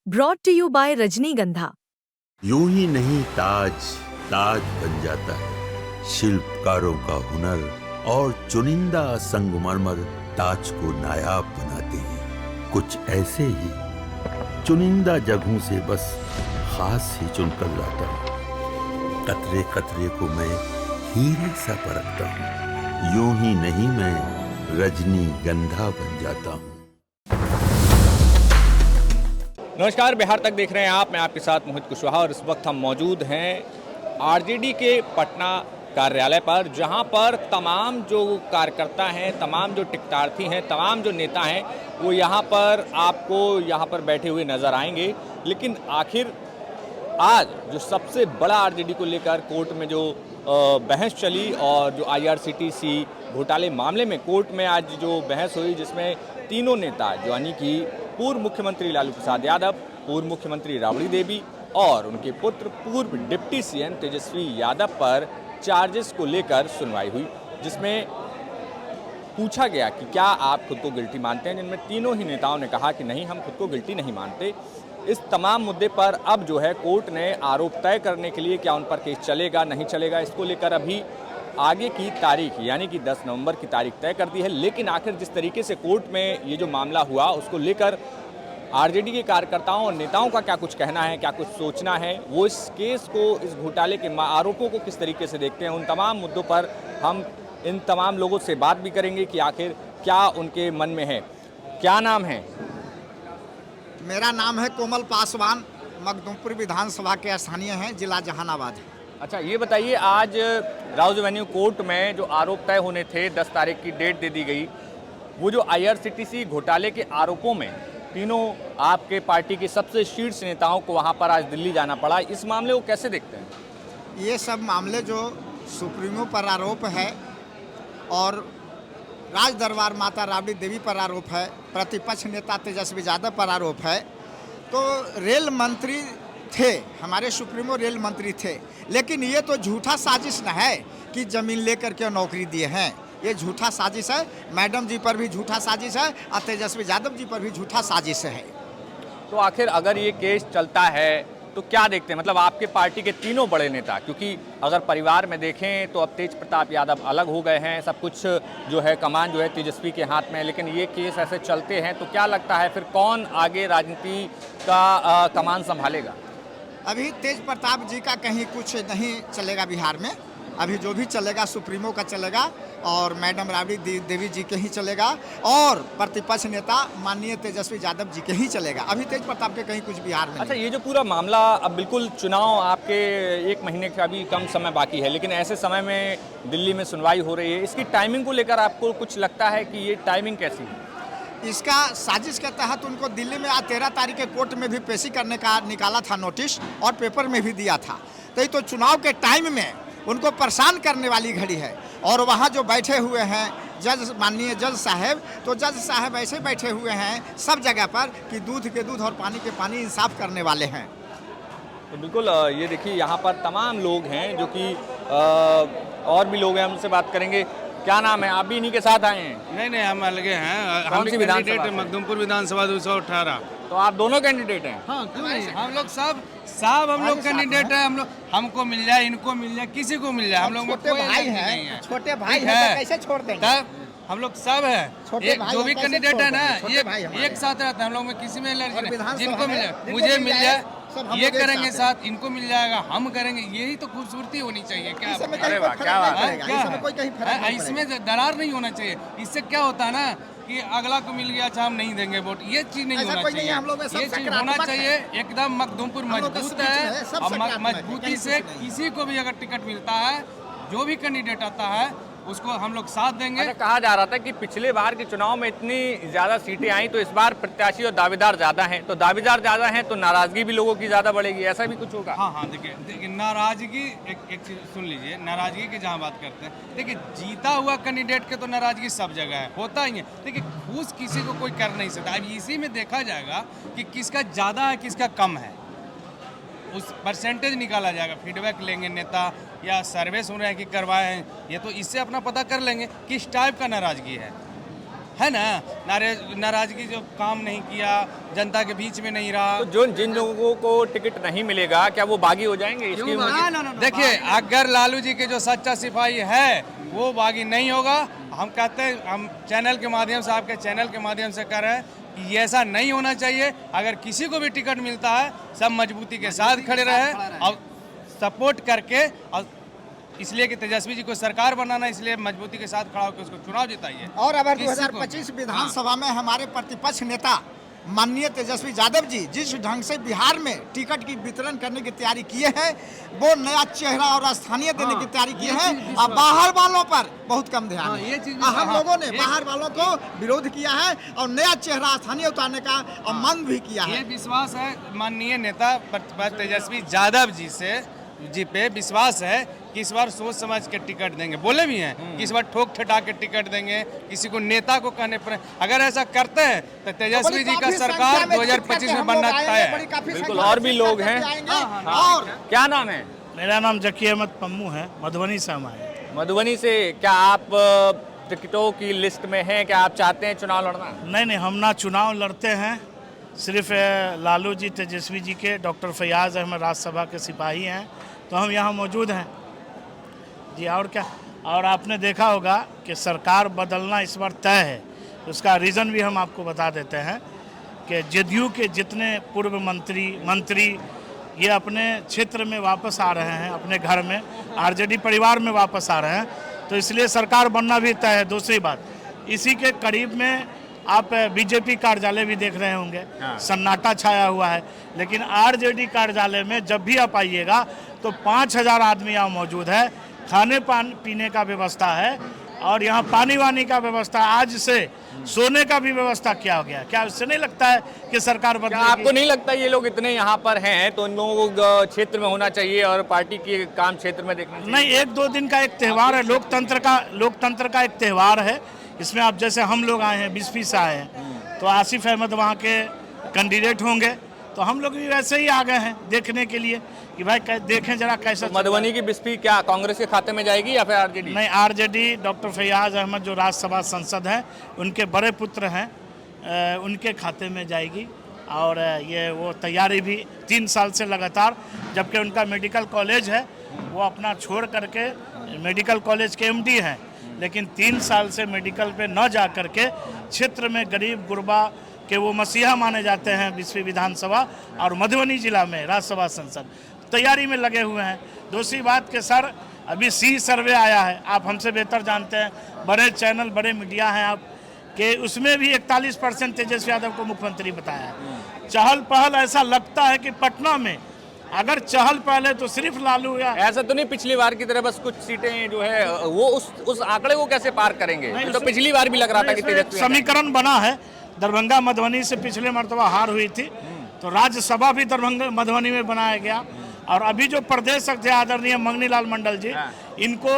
Brought to you bye रजनीगंधा। यूं ही नहीं ताज ताज बन जाता है, शिल्पकारों का हुनर और चुनिंदा संगमरमर ताज को नायाब बनाते हैं। कुछ ऐसे ही चुनिंदा जगहों से बस खास ही चुनकर लाता हूँ। कतरे कतरे को मैं हीरे सा परखता हूँ। यूं ही नहीं मैं रजनीगंधा बन जाता हूँ। नमस्कार, बिहार तक देख रहे हैं आप। मैं आपके साथ मोहित कुशवाहा और इस वक्त हम मौजूद हैं आरजेडी के पटना कार्यालय पर, जहां पर तमाम जो कार्यकर्ता हैं, तमाम जो टिकटार्थी हैं, तमाम जो नेता हैं, वो यहां पर आपको यहां पर बैठे हुए नज़र आएंगे। लेकिन आखिर आज जो सबसे बड़ा आरजेडी को लेकर कोर्ट में जो बहस चली और जो आईआरसीटीसी घोटाले मामले में कोर्ट में आज जो बहस हुई, जिसमें तीनों नेता यानी कि पूर्व मुख्यमंत्री लालू प्रसाद यादव, पूर्व मुख्यमंत्री राबड़ी देवी और उनके पुत्र पूर्व डिप्टी सीएम तेजस्वी यादव पर चार्जेस को लेकर सुनवाई हुई, जिसमें पूछा गया कि क्या आप खुद को गिल्टी मानते हैं, जिनमें तीनों ही नेताओं ने कहा कि नहीं, हम खुद को गिल्टी नहीं मानते। इस तमाम मुद्दे पर अब जो है कोर्ट ने आरोप तय करने के लिए क्या उन पर केस चलेगा नहीं चलेगा, इसको लेकर अभी आगे की तारीख यानी कि 10 नवंबर की तारीख तय कर दी है। लेकिन आखिर जिस तरीके से कोर्ट में ये जो मामला हुआ, उसको लेकर आरजेडी के कार्यकर्ताओं और नेताओं का क्या कुछ कहना है, क्या कुछ सोचना है, वो इस केस को, इस घोटाले के आरोपों को किस तरीके से देखते हैं, उन तमाम मुद्दों पर हम इन तमाम लोगों से बात भी करेंगे कि आखिर क्या उनके मन में है। क्या नाम है? मेरा नाम है कोमल पासवान, मखदूमपुर विधानसभा के स्थानीय हैं, जिला जहानाबाद। अच्छा, ये बताइए, आज राउज एवेन्यू कोर्ट में जो आरोप तय होने थे, 10 तारीख की डेट दे दी गई, वो जो आईआरसीटीसी घोटाले के आरोपों में तीनों आपके पार्टी के सबसे शीर्ष नेताओं को वहाँ पर आज दिल्ली जाना पड़ा, इस मामले को कैसे देखते हैं? ये सब मामले जो सुप्रीमो पर आरोप है और राज दरबार माता राबड़ी देवी पर आरोप है, प्रतिपक्ष नेता तेजस्वी यादव पर आरोप है, तो रेल मंत्री थे, हमारे सुप्रीमो रेल मंत्री थे। लेकिन ये तो झूठा साजिश न है कि ज़मीन लेकर के नौकरी दिए हैं, ये झूठा साजिश है। मैडम जी पर भी झूठा साजिश है और तेजस्वी यादव जी पर भी झूठा साजिश है। तो आखिर अगर ये केस चलता है तो क्या देखते हैं, मतलब आपके पार्टी के तीनों बड़े नेता, क्योंकि अगर परिवार में देखें तो अब तेज प्रताप यादव अलग हो गए हैं, सब कुछ जो है कमान जो है तेजस्वी के हाथ में है, लेकिन ये केस ऐसे चलते हैं तो क्या लगता है फिर कौन आगे राजनीति का कमान संभालेगा? अभी तेज प्रताप जी का कहीं कुछ नहीं चलेगा बिहार में। अभी जो भी चलेगा सुप्रीमो का चलेगा और मैडम राबड़ी देवी जी के ही चलेगा और प्रतिपक्ष नेता माननीय तेजस्वी यादव जी के ही चलेगा। अभी तेज प्रताप के कहीं कुछ बिहार में। अच्छा, ये जो पूरा मामला, अब बिल्कुल चुनाव आपके 1 महीने का भी कम समय बाकी है, लेकिन ऐसे समय में दिल्ली में सुनवाई हो रही है, इसकी टाइमिंग को लेकर आपको कुछ लगता है कि ये टाइमिंग कैसी है? इसका साजिश के तहत उनको दिल्ली में आज 13 तारीख के कोर्ट में भी पेशी करने का निकाला था नोटिस और पेपर में भी दिया था। तो ये तो चुनाव के टाइम में उनको परेशान करने वाली घड़ी है। और वहाँ जो बैठे हुए हैं जज, माननीय जज साहब, तो जज साहब ऐसे बैठे हुए हैं सब जगह पर कि दूध के दूध और पानी के पानी इंसाफ करने वाले हैं। तो बिल्कुल ये देखिए, यहाँ पर तमाम लोग हैं जो कि और भी लोग हैं, हमसे बात करेंगे। क्या नाम है? आप भी इन्हीं के साथ आए हैं? नहीं, हम अलगे हैं। कौन सी विधानसभा? मखदूमपुर विधानसभा 218। तो आप दोनों कैंडिडेट हैं? हाँ, क्यों नहीं, हम लोग सब हम लोग कैंडिडेट हैं। हम लोग, हमको मिल जाए, इनको मिल जाए, किसी को मिल जाए, हम लोग छोटे भाई हैं, छोटे भाई हैं, तो कैसे छोड़ देंगे? तब हम लोग सब है, जो भी कैंडिडेट है ना, ये एक साथ रहता है। हम लोग में किसी में एलर्जी नहीं, जिनको मिल जाए, मुझे मिल जाए, ये करेंगे साथ, इनको मिल जाएगा, हम करेंगे। यही तो खूबसूरती होनी चाहिए। क्या अरे वाह, क्या बात है। इसमें दरार नहीं होना चाहिए। इससे क्या होता है ना कि अगला को मिल गया, अच्छा हम नहीं देंगे वोट, ये चीज नहीं होना चाहिए। ये चीज होना चाहिए एकदम। मखदूमपुर मजबूत है और मजबूती से किसी को भी अगर टिकट मिलता है, जो भी कैंडिडेट आता है, उसको हम लोग साथ देंगे। अच्छा, कहा जा रहा था कि पिछले बार के चुनाव में इतनी ज़्यादा सीटें आई तो इस बार प्रत्याशी और दावेदार ज़्यादा हैं, तो दावेदार ज़्यादा हैं तो नाराज़गी भी लोगों की ज़्यादा बढ़ेगी, ऐसा भी कुछ होगा? हाँ, देखिए नाराज़गी, एक चीज़ सुन लीजिए, नाराज़गी की जहाँ बात करते हैं, देखिए जीता हुआ कैंडिडेट के तो नाराज़गी सब जगह है, होता ही है। देखिए खुश किसी को कोई कर नहीं सकता। अब इसी में देखा जाएगा कि किसका ज़्यादा है, किसका कम है, उस परसेंटेज निकाला जाएगा। फीडबैक लेंगे नेता या सर्वे सुन रहे हैं कि करवाए हैं, ये तो इससे अपना पता कर लेंगे किस टाइप का नाराज़गी है। है ना, नाराजगी जो काम नहीं किया, जनता के बीच में नहीं रहा। तो जो जिन लोगों को टिकट नहीं मिलेगा क्या वो बागी हो जाएंगे इसकी देखिए, अगर लालू जी के जो सच्चा सिपाही है वो बागी नहीं होगा। हम कहते हैं, हम चैनल के माध्यम से, आपके चैनल के माध्यम से कह रहे हैं कि ये ऐसा नहीं होना चाहिए। अगर किसी को भी टिकट मिलता है, सब मजबूती के साथ खड़े रहे और सपोर्ट करके, और इसलिए कि तेजस्वी जी को सरकार बनाना, इसलिए मजबूती के साथ खड़ा होकर उसको चुनाव जिताइए। और अगर किसी को- 2025 विधानसभा में हमारे प्रतिपक्ष नेता माननीय तेजस्वी यादव जी जिस ढंग से बिहार में टिकट की वितरण करने की तैयारी किए हैं, वो नया चेहरा और स्थानीय देने की तैयारी किए हैं, और बाहर वालों पर बहुत कम ध्यान है। ये चीज़ हम लोगों ने बाहर वालों को विरोध किया है और नया चेहरा स्थानीय उतारने का और मांग भी किया ये है। विश्वास है माननीय नेता तेजस्वी यादव जी पे विश्वास है कि इस बार सोच समझ के टिकट देंगे। बोले भी हैं कि इस बार ठोक ठटा के टिकट देंगे, किसी को नेता को कहने पर। अगर ऐसा करते हैं तो तेजस्वी जी का सरकार 2025 में बनना तय है। बिल्कुल, और भी लोग हैं। और क्या नाम है? मेरा नाम जकी अहमद पम्मू है, मधुबनी से हम आए। मधुबनी से। क्या आप टिकटों की लिस्ट में हैं? क्या आप चाहते हैं चुनाव लड़ना? नहीं, हम ना चुनाव लड़ते हैं, सिर्फ लालू जी, तेजस्वी जी के, डॉक्टर फैयाज़ अहमद राज्यसभा के सिपाही हैं, तो हम यहाँ मौजूद हैं जी। और क्या, और आपने देखा होगा कि सरकार बदलना इस बार तय है। उसका रीज़न भी हम आपको बता देते हैं कि जदयू के जितने पूर्व मंत्री ये अपने क्षेत्र में वापस आ रहे हैं, अपने घर में आरजेडी परिवार में वापस आ रहे हैं, तो इसलिए सरकार बनना भी तय है। दूसरी बात, इसी के करीब में आप बीजेपी कार्यालय भी देख रहे होंगे, सन्नाटा छाया हुआ है। लेकिन आरजेडी कार्यालय में जब भी आप आइएगा तो 5000 आदमी यहाँ मौजूद है, खाने पीने का व्यवस्था है, और यहाँ पानी वानी का व्यवस्था। आज से सोने का भी व्यवस्था किया गया। क्या उससे नहीं लगता है कि सरकार क्या बदलेगी? आपको नहीं लगता ये लोग इतने यहाँ पर हैं तो इन लोगों को क्षेत्र में होना चाहिए और पार्टी के काम क्षेत्र में देखना चाहिए? नहीं, 1-2 दिन का एक त्यौहार है, लोकतंत्र का एक त्यौहार है। इसमें आप जैसे हम लोग आए हैं, 20 से आए हैं, तो आसिफ अहमद वहाँ के कैंडिडेट होंगे, तो हम लोग भी वैसे ही आ गए हैं देखने के लिए कि भाई देखें जरा कैसा। मधुबनी की बिस्फी क्या कांग्रेस के खाते में जाएगी या फिर आरजेडी? नहीं, आरजेडी, डॉक्टर फैयाज़ अहमद जो राज्यसभा सांसद हैं, उनके बड़े पुत्र हैं, उनके खाते में जाएगी। और ये वो तैयारी भी 3 साल से लगातार, जबकि उनका मेडिकल कॉलेज है, वो अपना छोड़ करके मेडिकल कॉलेज के एमडी हैं, लेकिन 3 साल से मेडिकल पे न जा करके क्षेत्र में गरीब गुरबा के वो मसीहा माने जाते हैं। 20वीं विधानसभा और मधुबनी जिला में राज्यसभा सांसद तैयारी में लगे हुए हैं। दूसरी बात कि सर, अभी सी सर्वे आया है, आप हमसे बेहतर जानते हैं, बड़े चैनल, बड़े मीडिया हैं आप, कि उसमें भी 41% तेजस्वी यादव को मुख्यमंत्री बताया है। चहल पहल, ऐसा लगता है कि पटना में अगर चहल पहल है तो सिर्फ लालू या ऐसा तो नहीं पिछली बार की तरह बस कुछ सीटें जो है वो उस आंकड़े को कैसे पार करेंगे? नहीं, तो पिछली बार भी लग रहा था कि तेजस्वी समीकरण बना है। दरभंगा मधुबनी से पिछले मरतबा हार हुई थी, तो राज्यसभा भी दरभंगा मधुबनी में बनाया गया। और अभी जो प्रदेश अध्यक्ष आदरणीय मंगनी लाल मंडल जी, इनको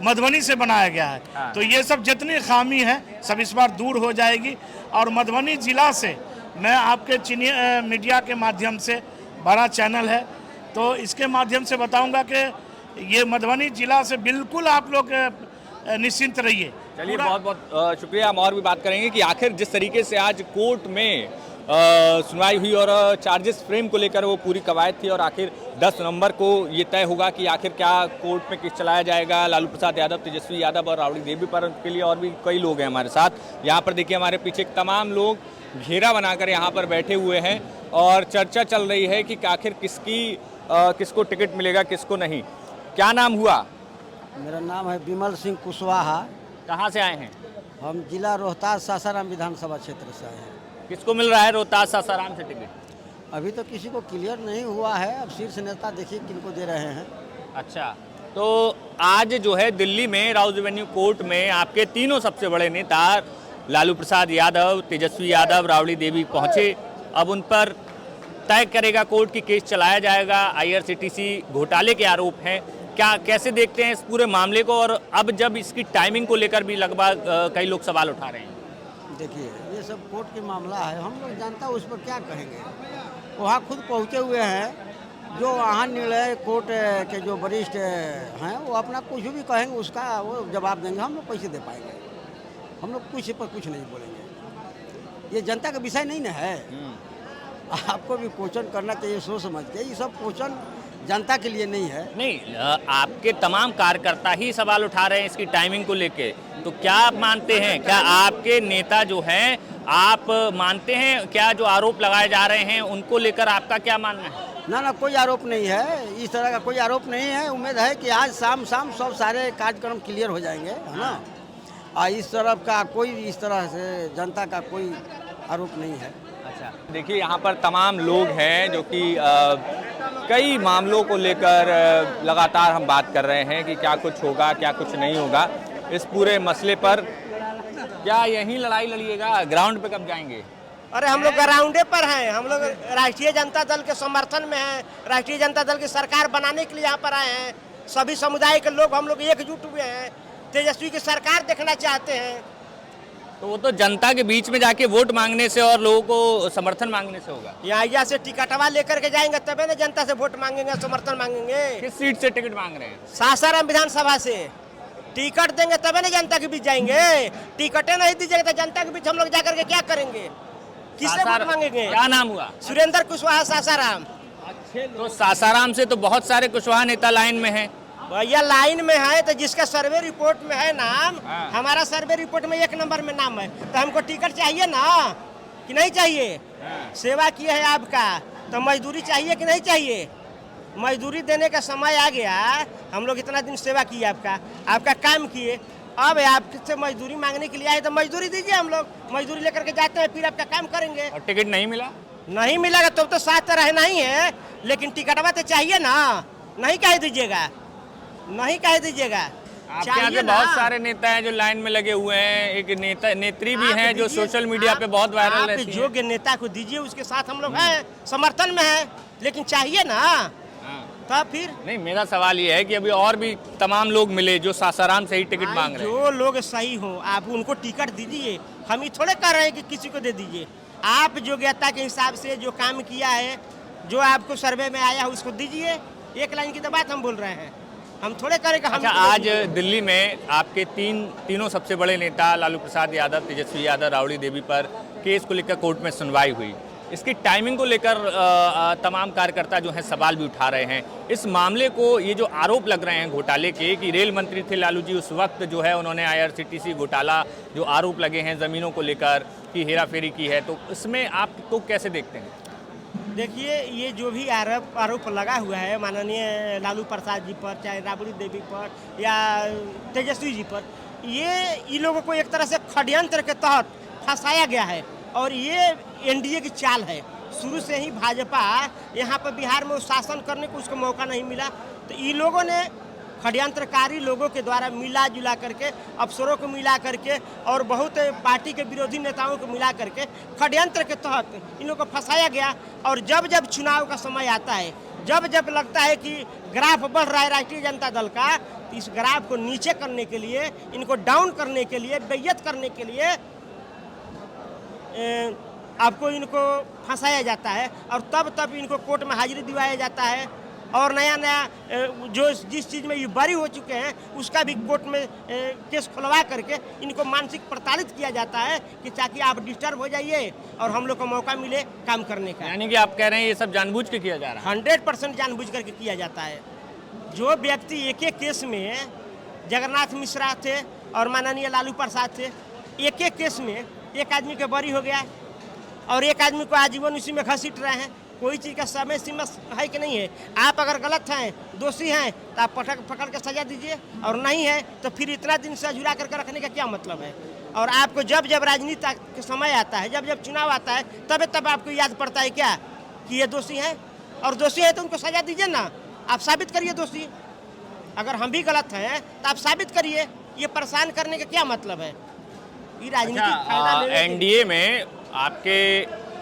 मधुबनी से बनाया गया है। तो ये सब जितनी खामी है सब इस बार दूर हो जाएगी। और मधुबनी जिला से मैं आपके चीनी मीडिया के माध्यम से, बड़ा चैनल है, तो इसके माध्यम से बताऊंगा कि ये मधुबनी जिला से बिल्कुल आप लोग निश्चिंत रहिए। चलिए, बहुत बहुत शुक्रिया। हम और भी बात करेंगे कि आखिर जिस तरीके से आज कोर्ट में सुनवाई हुई और चार्जेस फ्रेम को लेकर वो पूरी कवायद थी, और आखिर 10 नवंबर को ये तय होगा कि आखिर क्या कोर्ट में केस चलाया जाएगा। लालू प्रसाद यादव, तेजस्वी यादव और राबड़ी देवी पर के लिए और भी कई लोग हैं हमारे साथ। यहाँ पर देखिए, हमारे पीछे तमाम लोग घेरा बनाकर यहाँ पर बैठे हुए हैं और चर्चा चल रही है कि आखिर किसको टिकट मिलेगा, किसको नहीं। क्या नाम हुआ? मेरा नाम है विमल सिंह कुशवाहा। कहाँ से आए हैं? हम जिला रोहतास सासाराम विधानसभा क्षेत्र से आए हैं। किसको मिल रहा है रोहतास सासाराम से टिकट? अभी तो किसी को क्लियर नहीं हुआ है, अब शीर्ष नेता देखिए किनको दे रहे हैं। अच्छा, तो आज जो है दिल्ली में राउज एवेन्यू कोर्ट में आपके तीनों सबसे बड़े नेता लालू प्रसाद यादव, तेजस्वी यादव, राबड़ी देवी पहुंचे। अब उन पर तय करेगा कोर्ट की केस चलाया जाएगा। आईआरसीटीसी घोटाले के आरोप हैं। क्या कैसे देखते हैं इस पूरे मामले को? और अब जब इसकी टाइमिंग को लेकर भी लगभग कई लोग सवाल उठा रहे हैं। देखिए, ये सब कोर्ट के मामला है, हम लोग जानता है उस पर क्या कहेंगे। वहाँ खुद पहुँचे हुए हैं, जो वहाँ निर्णय कोर्ट के जो वरिष्ठ हैं वो अपना कुछ भी कहेंगे उसका वो जवाब देंगे, हम लोग कैसे दे पाएंगे। हम लोग कुछ पर कुछ नहीं बोलेंगे। ये जनता का विषय नहीं ना है। आपको भी क्वेश्चन करना चाहिए सोच समझ के। ये सब क्वेश्चन जनता के लिए नहीं है। नहीं, आपके तमाम कार्यकर्ता ही सवाल उठा रहे हैं इसकी टाइमिंग को लेके, तो क्या आप मानते हैं, क्या आपके नेता जो हैं, आप मानते हैं क्या जो आरोप लगाए जा रहे हैं उनको लेकर आपका क्या मानना है? ना कोई आरोप नहीं है, इस तरह का कोई आरोप नहीं है। उम्मीद है कि आज शाम सब सारे कार्यक्रम क्लियर हो जाएंगे, है ना। और इस तरफ का कोई इस तरह से जनता का कोई आरोप नहीं है। अच्छा, देखिए यहाँ पर तमाम लोग हैं जो कि कई मामलों को लेकर लगातार हम बात कर रहे हैं कि क्या कुछ होगा, क्या कुछ नहीं होगा इस पूरे मसले पर। क्या यहीं लड़ाई लड़िएगा, ग्राउंड पे कब जाएंगे? अरे हम लोग ग्राउंडे पर हैं। हम लोग राष्ट्रीय जनता दल के समर्थन में हैं। राष्ट्रीय जनता दल की सरकार बनाने के लिए यहाँ पर आए हैं। सभी समुदाय के लोग हम लोग एकजुट हुए हैं, तेजस्वी की सरकार देखना चाहते हैं। तो वो तो जनता के बीच में जाके वोट मांगने से और लोगों को समर्थन मांगने से होगा। यहाँ से टिकटवा लेकर के जाएंगे तबे ना जनता से वोट मांगेंगे, समर्थन मांगेंगे। किस सीट से टिकट मांग रहे हैं? सासाराम विधानसभा से टिकट देंगे तबे ना जनता के बीच जाएंगे। टिकटें नहीं दीजिएगा तो जनता के बीच हम लोग जाकर के क्या करेंगे, किससे वोट मांगेंगे? क्या नाम हुआ? सुरेंद्र कुशवाहा, सासाराम। तो सासाराम से तो बहुत सारे कुशवाहा नेता लाइन में हैं। भैया लाइन में है तो जिसका सर्वे रिपोर्ट में है नाम, हमारा सर्वे रिपोर्ट में 1 नंबर में नाम है, तो हमको टिकट चाहिए ना कि नहीं चाहिए? सेवा किए है आपका तो मजदूरी चाहिए कि नहीं चाहिए? मजदूरी देने का समय आ गया। हम लोग इतना दिन सेवा किए, आपका काम किए, अब आपसे मजदूरी मांगने के लिए आए तो मजदूरी दीजिए। हम लोग मजदूरी लेकर के जाते हैं, फिर आपका काम करेंगे। और टिकट नहीं मिला? नहीं मिलेगा तो साथ तो रहना ही है, लेकिन टिकटवा तो चाहिए ना। नहीं कह दीजिएगा, नहीं कह दीजिएगा। आपके यहाँ पे बहुत सारे नेता हैं जो लाइन में लगे हुए हैं। एक नेत्री भी हैं जो सोशल मीडिया पे बहुत वायरल रहती हैं। योग्य नेता को दीजिए, उसके साथ हम लोग हैं, समर्थन में है, लेकिन चाहिए ना। तब फिर नहीं, मेरा सवाल ये है कि अभी और भी तमाम लोग मिले जो सासाराम से ही टिकट मांग रहे हैं। जो लोग सही हो आप उनको टिकट दीजिए। हम ये थोड़े कर रहे हैं कि किसी को दे दीजिए। आप योग्यता के हिसाब से जो काम किया है, जो आपको सर्वे में आया है उसको दीजिए। एक लाइन की तो बात हम बोल रहे हैं, हम थोड़े करेंगे। अच्छा, आज दिल्ली में आपके तीनों सबसे बड़े नेता लालू प्रसाद यादव, तेजस्वी यादव, राबड़ी देवी पर केस को लेकर कोर्ट में सुनवाई हुई। इसकी टाइमिंग को लेकर तमाम कार्यकर्ता जो हैं सवाल भी उठा रहे हैं। इस मामले को, ये जो आरोप लग रहे हैं घोटाले के कि रेल मंत्री थे लालू जी, उस वक्त जो है उन्होंने IRCTC घोटाला, जो आरोप लगे हैं ज़मीनों को लेकर कि हेराफेरी की है, तो इसमें आप तो कैसे देखते हैं? देखिए, ये जो भी आरोप लगा हुआ है माननीय लालू प्रसाद जी पर, चाहे राबड़ी देवी पर या तेजस्वी जी पर, ये इन लोगों को एक तरह से षड्यंत्र के तहत फंसाया गया है। और ये NDA की चाल है। शुरू से ही भाजपा यहाँ पर बिहार में शासन करने को उसको मौका नहीं मिला, तो इन लोगों ने षड्यंत्रकारी लोगों के द्वारा मिला जुला करके, अफसरों को मिला करके और बहुत पार्टी के विरोधी नेताओं को मिला करके षड्यंत्र के तहत इन लोगों को फंसाया गया। और जब जब चुनाव का समय आता है, जब जब लगता है कि ग्राफ बढ़ रहा है राष्ट्रीय जनता दल का, तो इस ग्राफ को नीचे करने के लिए, इनको डाउन करने के लिए, बेइज्जत करने के लिए आपको इनको फंसाया जाता है। और तब इनको कोर्ट में हाजिरी दिवाया जाता है। और नया जो जिस चीज़ में ये बरी हो चुके हैं उसका भी कोर्ट में केस खुलवा करके इनको मानसिक प्रताड़ित किया जाता है कि ताकि आप डिस्टर्ब हो जाइए और हम लोग को मौका मिले काम करने का। यानी कि आप कह रहे हैं ये सब जानबूझ के किया जा रहा है? 100% जानबूझ करके किया जाता है। जो व्यक्ति एक केस में, जगन्नाथ मिश्रा थे और माननीय लालू प्रसाद थे, एक केस में एक आदमी के बरी हो गया और एक आदमी को आजीवन उसी में घसीट रहे हैं। कोई चीज़ का समय सीमा है कि नहीं है? आप अगर गलत हैं, दोषी हैं, तो आप पकड़ के सजा दीजिए, और नहीं है तो फिर इतना दिन से झुला करके रखने का क्या मतलब है? और आपको जब जब राजनीति का समय आता है, जब जब चुनाव आता है, तब आपको याद पड़ता है क्या कि ये दोषी हैं? और दोषी है तो उनको सजा दीजिए ना, आप साबित करिए दोषी। अगर हम भी गलत हैं तो आप साबित करिए। ये परेशान करने का क्या मतलब है? ये राजनीतिक फायदा लेने के NDA में आपके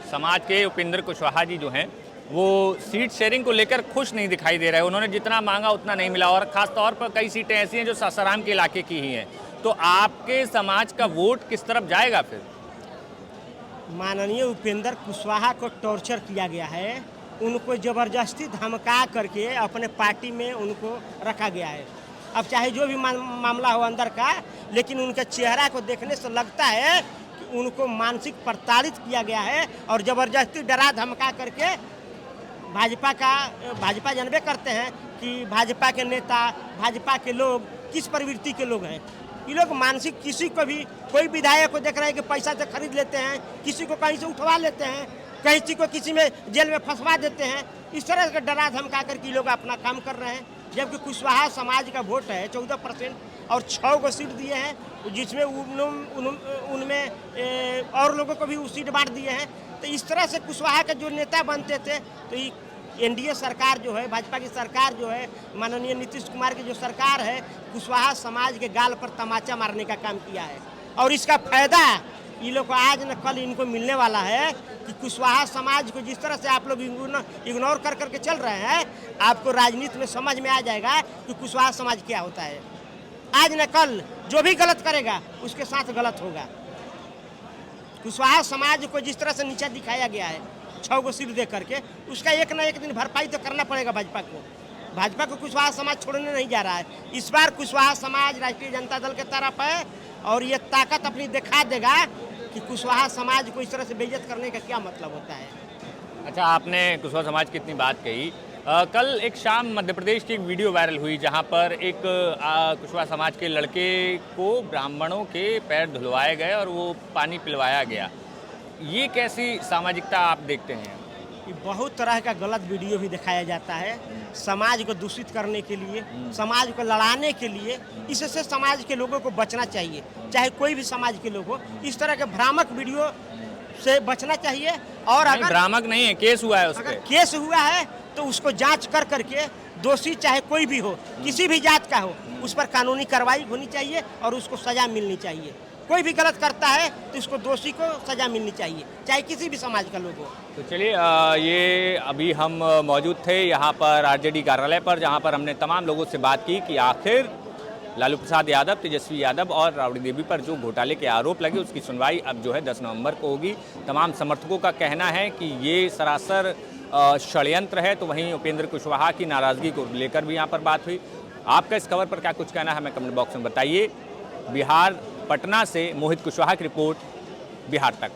समाज के उपेंद्र कुशवाहा जी जो हैं वो सीट शेयरिंग को लेकर खुश नहीं दिखाई दे रहे हैं। उन्होंने जितना मांगा उतना नहीं मिला, और ख़ास तौर पर कई सीटें ऐसी हैं जो सासाराम के इलाके की ही हैं। तो आपके समाज का वोट किस तरफ जाएगा फिर? माननीय उपेंद्र कुशवाहा को टॉर्चर किया गया है, उनको ज़बरदस्ती धमका करके अपने पार्टी में उनको रखा गया है। अब चाहे जो भी मामला हो अंदर का, लेकिन उनके चेहरा को देखने से लगता है कि उनको मानसिक प्रताड़ित किया गया है और ज़बरदस्ती डरा धमका करके भाजपा जानबे करते हैं कि भाजपा के नेता, भाजपा के लोग किस प्रवृत्ति के लोग हैं। ये लोग मानसिक, किसी को भी, कोई विधायक को देख रहे हैं कि पैसा से खरीद लेते हैं, किसी को कहीं से उठवा लेते हैं, कहीं को किसी में जेल में फंसवा देते हैं। इस तरह से डरा धमका कर के लोग अपना काम कर रहे हैं। जबकि कुशवाहा समाज का वोट है 14% और 6 को सीट दिए हैं, जिसमें उनमें और लोगों को भी सीट बांट दिए हैं। तो इस तरह से कुशवाहा के जो नेता बनते थे, तो एनडीए सरकार जो है, भाजपा की सरकार जो है, माननीय नीतीश कुमार की जो सरकार है, कुशवाहा समाज के गाल पर तमाचा मारने का काम किया है। और इसका फायदा ये लोग को आज न कल इनको मिलने वाला है कि कुशवाहा समाज को जिस तरह से आप लोग इग्नोर कर करके चल रहे हैं, आपको राजनीति में समझ में आ जाएगा कि कुशवाहा समाज क्या होता है। आज न कल जो भी गलत करेगा उसके साथ गलत होगा। कुशवाहा समाज को जिस तरह से नीचा दिखाया गया है 6 को सीट दे करके, उसका एक ना एक दिन भरपाई तो करना पड़ेगा भाजपा को। भाजपा को कुशवाहा समाज छोड़ने नहीं जा रहा है। इस बार कुशवाहा समाज राष्ट्रीय जनता दल के तरफ है और ये ताकत अपनी दिखा देगा कि कुशवाहा समाज को इस तरह से बेइज्जत करने का क्या मतलब होता है। अच्छा, आपने कुशवाहा समाज की इतनी बात कही। कल एक शाम मध्य प्रदेश की एक वीडियो वायरल हुई जहां पर एक कुशवाहा समाज के लड़के को ब्राह्मणों के पैर धुलवाए गए और वो पानी पिलवाया गया। ये कैसी सामाजिकता आप देखते हैं? बहुत तरह का गलत वीडियो भी दिखाया जाता है समाज को दूषित करने के लिए, समाज को लड़ाने के लिए। इससे समाज के लोगों को बचना चाहिए, चाहे कोई भी समाज के लोग हो। इस तरह के भ्रामक वीडियो से बचना चाहिए। और अगर भ्रामक नहीं है, केस हुआ है, अगर केस हुआ है तो उसको जांच कर करके दोषी चाहे कोई भी हो, किसी भी जात का हो, उस पर कानूनी कार्रवाई होनी चाहिए और उसको सजा मिलनी चाहिए। कोई भी गलत करता है तो उसको दोषी को सजा मिलनी चाहिए, चाहे किसी भी समाज का लोग हो। तो चलिए, ये अभी हम मौजूद थे यहाँ पर आरजेडी कार्यालय पर, जहाँ पर हमने तमाम लोगों से बात की कि आखिर लालू प्रसाद यादव, तेजस्वी यादव और राबड़ी देवी पर जो घोटाले के आरोप लगे उसकी सुनवाई अब जो है 10 नवंबर को होगी। तमाम समर्थकों का कहना है कि ये सरासर षड्यंत्र है। तो वहीं उपेंद्र कुशवाहा की नाराज़गी को लेकर भी यहाँ पर बात हुई। आपका इस खबर पर क्या कुछ कहना है, हमें कमेंट बॉक्स में बताइए। बिहार पटना से मोहित कुशवाहा की रिपोर्ट, बिहार तक।